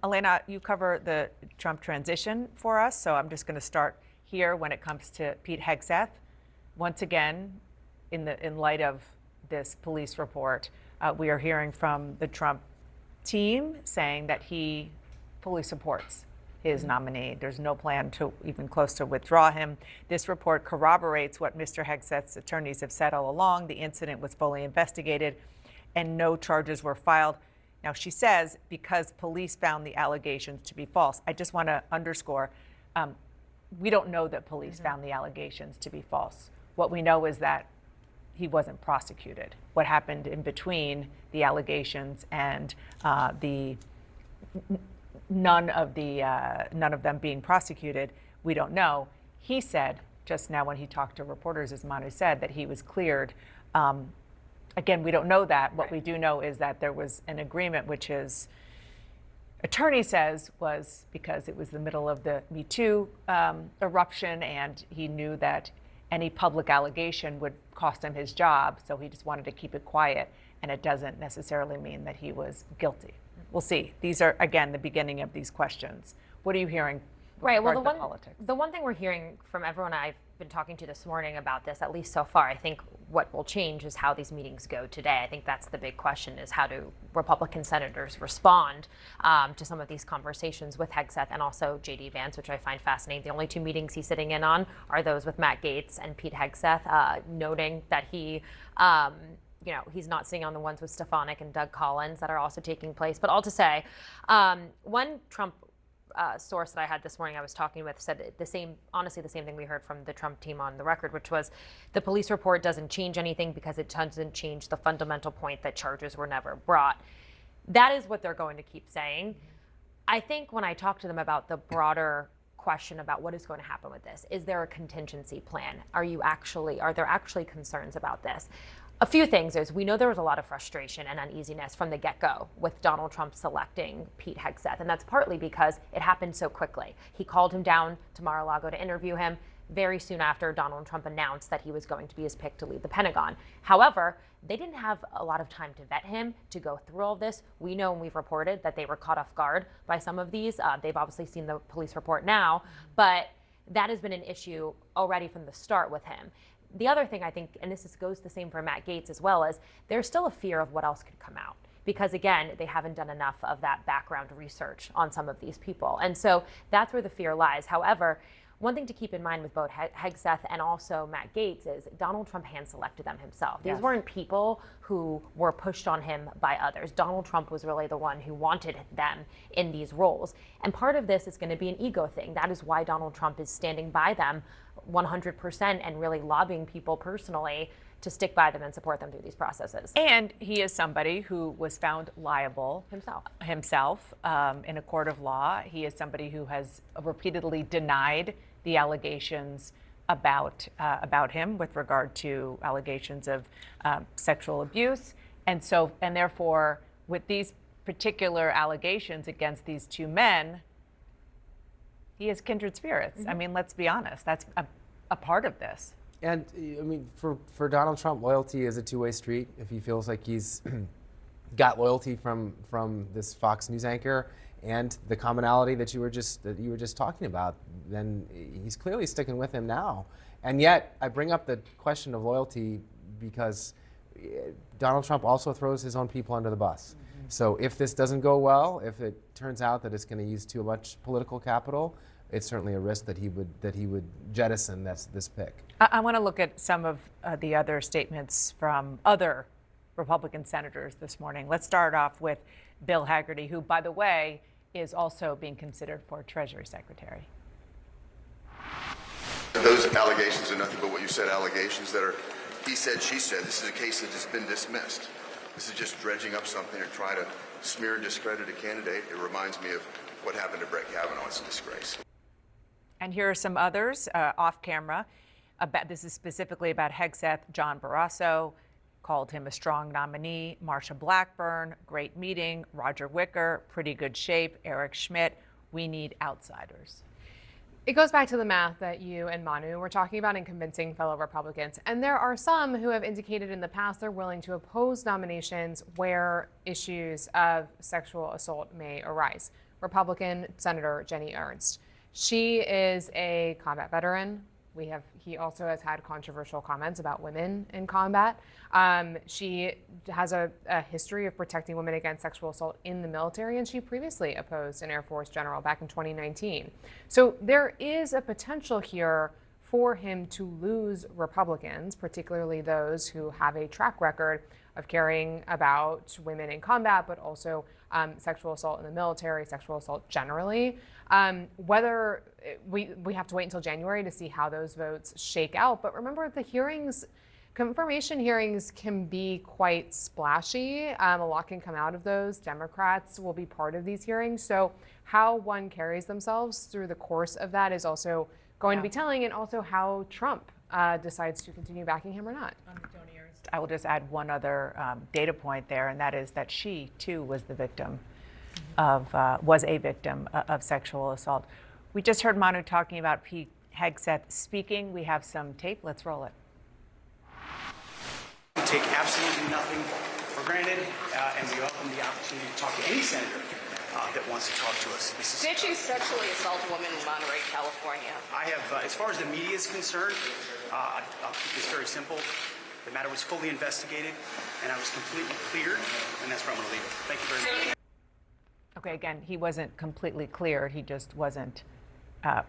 Elena, you cover the Trump transition for us, so I'm just going to start here when it comes to Pete Hegseth. Once again, in light of this police report, we are hearing from the Trump team saying that he fully supports his nominee. There's no plan to even close to withdraw him. This report corroborates what Mr. Hegseth's attorneys have said all along. The incident was fully investigated and no charges were filed. Now, she says because police found the allegations to be false. I just want to underscore, we don't know that police found the allegations to be false. What we know is that he wasn't prosecuted. What happened in between the allegations and none of them being prosecuted, we don't know. He said just now when he talked to reporters, as Manu said, that he was cleared. Again, we don't know that. What we do know is that there was an agreement, which his attorney says was because it was the middle of the Me Too eruption, and he knew that any public allegation would cost him his job, so he just wanted to keep it quiet, and it doesn't necessarily mean that he was guilty. We'll see. These are, again, the beginning of these questions. What are you hearing? Right. Well, politics? The one thing we're hearing from everyone I've been talking to this morning about this, at least so far, I think what will change is how these meetings go today. I think that's the big question, is how do Republican senators respond to some of these conversations with Hegseth and also J.D. Vance, which I find fascinating. The only two meetings he's sitting in on are those with Matt Gaetz and Pete Hegseth, noting that he he's not sitting on the ones with Stefanik and Doug Collins that are also taking place. But all to say, one Trump source that I had this morning I was talking with said the same thing we heard from the Trump team on the record, which was the police report doesn't change anything because it doesn't change the fundamental point that charges were never brought. That is what they're going to keep saying. I think when I talk to them about the broader question about what is going to happen with this, is there a contingency plan? Are there actually concerns about this? A few things is we know there was a lot of frustration and uneasiness from the get-go with Donald Trump selecting Pete Hegseth, and that's partly because it happened so quickly. He called him down to Mar-a-Lago to interview him very soon after Donald Trump announced that he was going to be his pick to lead the Pentagon. However, they didn't have a lot of time to vet him, to go through all this. We know, and we've reported, that they were caught off guard by some of these. They've obviously seen the police report now, but that has been an issue already from the start with him. The other thing I think, and goes the same for Matt Gaetz as well, is there's still a fear of what else could come out. Because again, they haven't done enough of that background research on some of these people. And so that's where the fear lies. However, one thing to keep in mind with both Hegseth and also Matt Gaetz is Donald Trump hand-selected them himself. These weren't people who were pushed on him by others. Donald Trump was really the one who wanted them in these roles. And part of this is going to be an ego thing. That is why Donald Trump is standing by them 100% and really lobbying people personally to stick by them and support them through these processes. And he is somebody who was found liable himself in a court of law. He is somebody who has repeatedly denied the allegations about him with regard to allegations of sexual abuse. And therefore, with these particular allegations against these two men, he has kindred spirits. I mean, let's be honest, that's a part of this. And I mean, for Donald Trump, loyalty is a two-way street. If he feels like he's got loyalty from this Fox News anchor and the commonality that you were just talking about, then he's clearly sticking with him now. And yet, I bring up the question of loyalty because Donald Trump also throws his own people under the bus. So if this doesn't go well, if it turns out that it's going to use too much political capital, it's certainly a risk that he would jettison this pick. I want to look at some of the other statements from other Republican senators this morning. Let's start off with Bill Hagerty, who, by the way, is also being considered for Treasury Secretary. Those allegations are nothing but what you said, allegations that are he said, she said. This is a case that has been dismissed. This is just dredging up something or trying to smear and discredit a candidate. It reminds me of what happened to Brett Kavanaugh. It's a disgrace. And here are some others off camera. This is specifically about Hegseth. John Barrasso called him a strong nominee. Marsha Blackburn, great meeting. Roger Wicker, pretty good shape. Eric Schmidt, we need outsiders. It goes back to the math that you and Manu were talking about in convincing fellow Republicans. And there are some who have indicated in the past they're willing to oppose nominations where issues of sexual assault may arise. Republican Senator Jenny Ernst. She is a combat veteran. He also has had controversial comments about women in combat. She has a history of protecting women against sexual assault in the military, and she previously opposed an Air Force general back in 2019. So there is a potential here for him to lose Republicans, particularly those who have a track record of caring about women in combat, but also sexual assault in the military, sexual assault generally. Whether we have to wait until January to see how those votes shake out. But remember, the hearings, confirmation hearings, can be quite splashy. A lot can come out of those. Democrats will be part of these hearings. So how one carries themselves through the course of that is also going to be telling, and also how Trump decides to continue backing him or not. I will just add one other data point there, and that is that she too was the victim was a victim of sexual assault. We just heard Manu talking about Pete Hegseth speaking. We have some tape. Let's roll it. We take absolutely nothing for granted, and we welcome the opportunity to talk to any senator that wants to talk to us. Did you sexually assault a woman in Monterey, California? I have, as far as the media is concerned, I'll keep this very simple. The matter was fully investigated, and I was completely cleared, and that's where I'm going to leave it. Thank you very much. Okay, again, he wasn't completely cleared. He just wasn't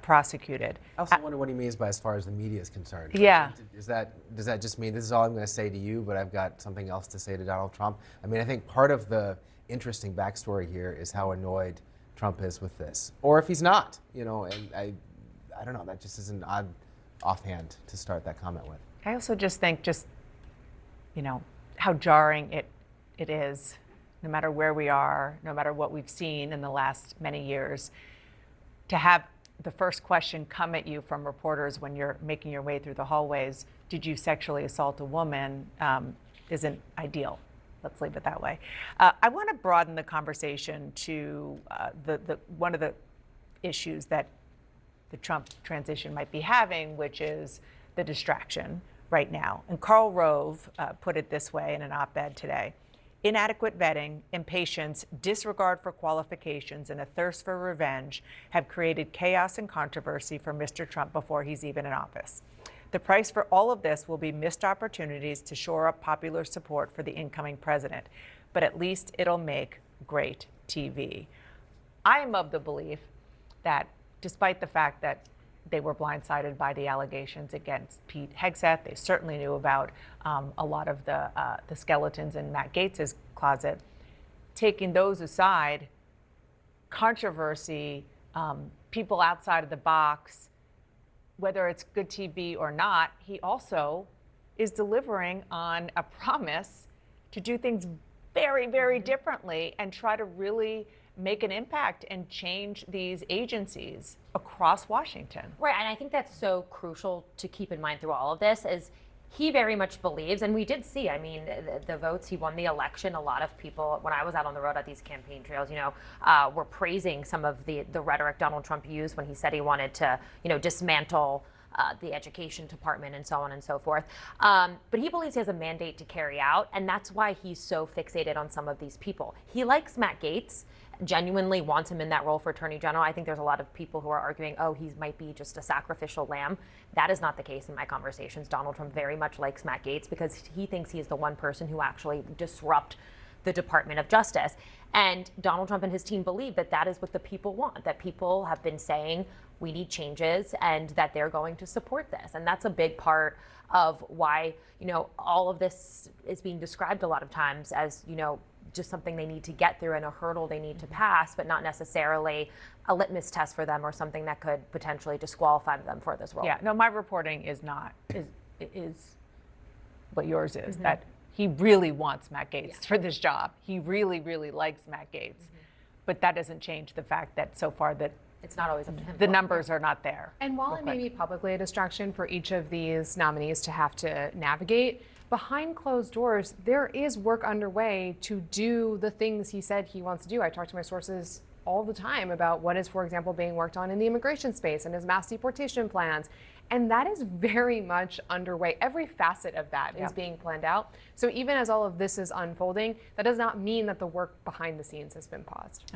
prosecuted. I also wonder what he means by as far as the media is concerned. Yeah. Does that just mean this is all I'm going to say to you, but I've got something else to say to Donald Trump? I mean, I think part of the interesting backstory here is how annoyed Trump is with this, or if he's not, and I don't know. That just is an odd offhand to start that comment with. I also just think how jarring it is, no matter where we are, no matter what we've seen in the last many years, to have the first question come at you from reporters when you're making your way through the hallways, did you sexually assault a woman, isn't ideal. Let's leave it that way. I want to broaden the conversation to one of the issues that the Trump transition might be having, which is the distraction right now. And Karl Rove put it this way in an op-ed today. Inadequate vetting, impatience, disregard for qualifications, and a thirst for revenge have created chaos and controversy for Mr. Trump before he's even in office. The price for all of this will be missed opportunities to shore up popular support for the incoming president, but at least it'll make great TV. I am of the belief that despite the fact that they were blindsided by the allegations against Pete Hegseth, they certainly knew about a lot of the skeletons in Matt Gaetz's closet. Taking those aside, controversy, people outside of the box, whether it's good TV or not, he also is delivering on a promise to do things very, very differently and try to really make an impact and change these agencies across Washington. Right, and I think that's so crucial to keep in mind through all of this is he very much believes, and we did see, I mean, the votes, he won the election. A lot of people, when I was out on the road at these campaign trails, were praising some of the rhetoric Donald Trump used when he said he wanted to, dismantle the education department and so on and so forth. But he believes he has a mandate to carry out, and that's why he's so fixated on some of these people. He likes Matt Gaetz, genuinely wants him in that role for Attorney General. I think there's a lot of people who are arguing, oh, he might be just a sacrificial lamb. That is not the case in my conversations. Donald Trump very much likes Matt Gaetz because he thinks he is the one person who actually disrupt the Department of Justice. And Donald Trump and his team believe that that is what the people want, that people have been saying we need changes and that they're going to support this. And that's a big part of why, all of this is being described a lot of times as, just something they need to get through and a hurdle they need to pass, but not necessarily a litmus test for them or something that could potentially disqualify them for this role. Yeah, no, my reporting is what yours is, that he really wants Matt Gaetz for this job. He really, really likes Matt Gaetz. But that doesn't change the fact that so far that It's not always up to him. the numbers are not there. And while it may be publicly a distraction for each of these nominees to have to navigate, behind closed doors, there is work underway to do the things he said he wants to do. I talk to my sources all the time about what is, for example, being worked on in the immigration space and his mass deportation plans. And that is very much underway. Every facet of that is being planned out. So even as all of this is unfolding, that does not mean that the work behind the scenes has been paused.